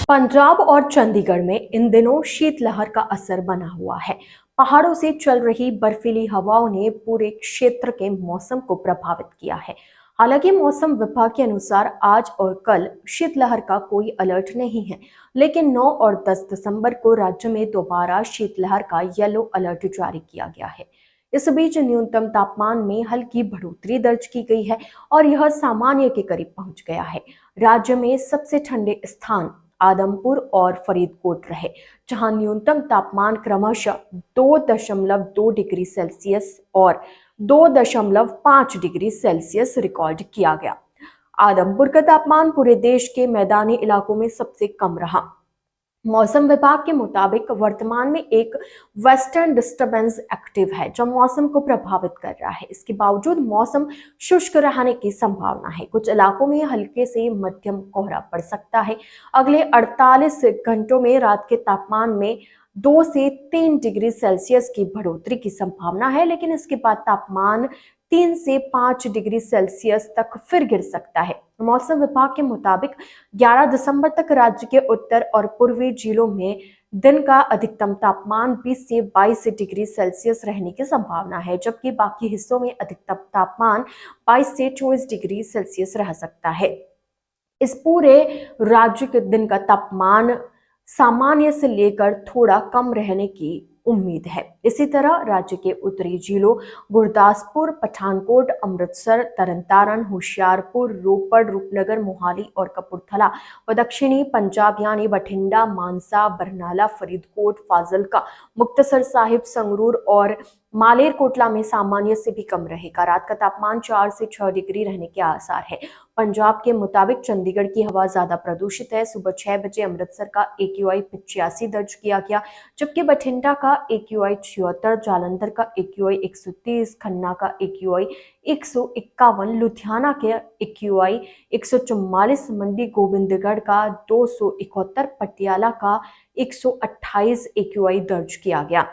पंजाब और चंडीगढ़ में इन दिनों शीतलहर का असर बना हुआ है। पहाड़ों से चल रही बर्फीली हवाओं ने पूरे क्षेत्र के मौसम को प्रभावित किया है। हालांकि मौसम विभाग के अनुसार आज और कल शीतलहर का कोई अलर्ट नहीं है, लेकिन 9 और 10 दिसंबर को राज्य में दोबारा शीतलहर का येलो अलर्ट जारी किया गया है। इस बीच न्यूनतम तापमान में हल्की बढ़ोतरी दर्ज की गई है और यह सामान्य के करीब पहुंच गया है। राज्य में सबसे ठंडे स्थान आदमपुर और फरीदकोट रहे, जहां न्यूनतम तापमान क्रमशः 2.2 डिग्री सेल्सियस और 2.5 डिग्री सेल्सियस रिकॉर्ड किया गया। आदमपुर का तापमान पूरे देश के मैदानी इलाकों में सबसे कम रहा। मौसम विभाग के मुताबिक वर्तमान में एक वेस्टर्न डिस्टरबेंस एक्टिव है जो मौसम को प्रभावित कर रहा है। इसके बावजूद मौसम शुष्क रहने की संभावना है। कुछ इलाकों में हल्के से मध्यम कोहरा पड़ सकता है। अगले 48 घंटों में रात के तापमान में 2 से 3 डिग्री सेल्सियस की बढ़ोतरी की संभावना है, लेकिन इसके बाद तापमान 3 से 5 डिग्री सेल्सियस तक फिर गिर सकता है। मौसम विभाग के मुताबिक 11 दिसंबर तक राज्य के उत्तर और पूर्वी जिलों में दिन का अधिकतम तापमान 20 से 22 डिग्री सेल्सियस रहने की संभावना है, जबकि बाकी हिस्सों में अधिकतम तापमान 22 से 24 डिग्री सेल्सियस रह सकता है। इस पूरे राज्य के दिन का तापमान सामान्य से लेकर थोड़ा कम रहने की उम्मीद है। इसी तरह राज्य के उत्तरी जिलों गुरदासपुर, पठानकोट, अमृतसर, तरनतारन, होशियारपुर, रोपड़, रूपनगर, मोहाली और कपूरथला व दक्षिणी पंजाब यानी बठिंडा, मानसा, बरनाला, फरीदकोट, फाजिल्का, मुक्तसर साहिब, संगरूर और मालेरकोटला में सामान्य से भी कम रहेगा। रात का तापमान 4 से 6 डिग्री रहने के आसार है। पंजाब के मुताबिक चंडीगढ़ की हवा ज्यादा प्रदूषित है। सुबह 6 बजे अमृतसर का AQI 85 दर्ज किया गया, जबकि बठिंडा का AQI 76, जालंधर का AQI 130, खन्ना का AQI 151, लुधियाना के AQI 144, मंडी गोविंदगढ़ का 271, पटियाला का 128 AQI दर्ज किया गया,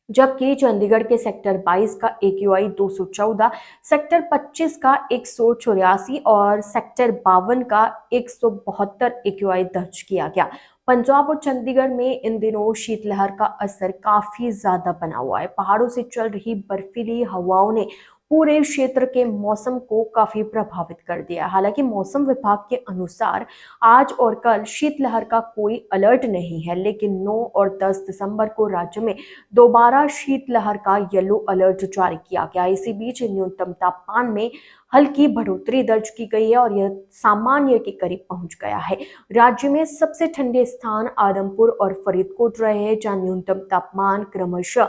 जबकि चंडीगढ़ के सेक्टर 22 का AQI 214, सेक्टर 25 का 184 और सेक्टर 52 का 172 AQI दर्ज किया गया। पंजाब और चंडीगढ़ में इन दिनों शीतलहर का असर काफी ज्यादा बना हुआ है। पहाड़ों से चल रही बर्फीली हवाओं ने पूरे क्षेत्र के मौसम को काफी प्रभावित कर दिया। हालांकि मौसम विभाग के अनुसार आज और कल शीतलहर का कोई अलर्ट नहीं है, लेकिन 9 और 10 दिसंबर को राज्य में दोबारा शीतलहर का येलो अलर्ट जारी किया गया। इसी बीच न्यूनतम तापमान में हल्की बढ़ोतरी दर्ज की गई है और यह सामान्य के करीब पहुंच गया है। राज्य में सबसे ठंडे स्थान आदमपुर और फरीदकोट रहे हैं, जहां न्यूनतम तापमान क्रमशः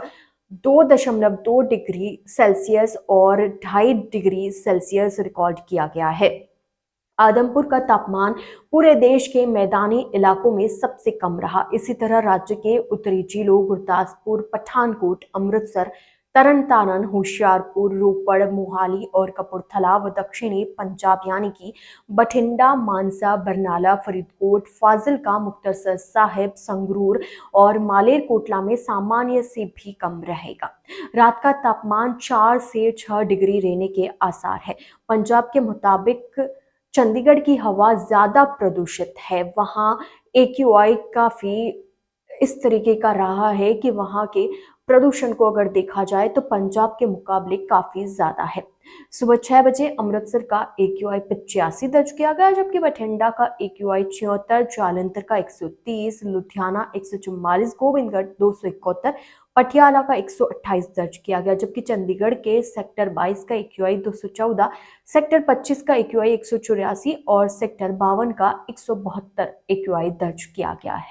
2.2 डिग्री सेल्सियस और 2.5 डिग्री सेल्सियस रिकॉर्ड किया गया है। आदमपुर का तापमान पूरे देश के मैदानी इलाकों में सबसे कम रहा। इसी तरह राज्य के उत्तरी जिलों गुरदासपुर, पठानकोट, अमृतसर, तरनतारन, होशियारपुर, रोपड़, मोहाली और कपूरथला व दक्षिणी पंजाब यानी कि बठिंडा, मानसा, बरनाला, फरीदकोट, फाजिल्का, मुक्तसर साहिब, संगरूर और मालेरकोटला में सामान्य से भी कम रहेगा। रात का तापमान 4 से 6 डिग्री रहने के आसार है। पंजाब के मुताबिक चंडीगढ़ की हवा ज्यादा प्रदूषित है। वहां AQI काफी इस तरीके का रहा है कि वहां के प्रदूषण को अगर देखा जाए तो पंजाब के मुकाबले काफी ज्यादा है। सुबह 6 बजे अमृतसर का AQI 85 दर्ज किया गया, जबकि बठिंडा का AQI 76, जालंधर का 130, लुधियाना 144, गोविंदगढ़ 271, पटियाला का 128 दर्ज किया गया, जबकि चंडीगढ़ के सेक्टर 22 का AQI 214, सेक्टर 25 का AQI 184 और सेक्टर 52 का 172 AQI दर्ज किया गया है।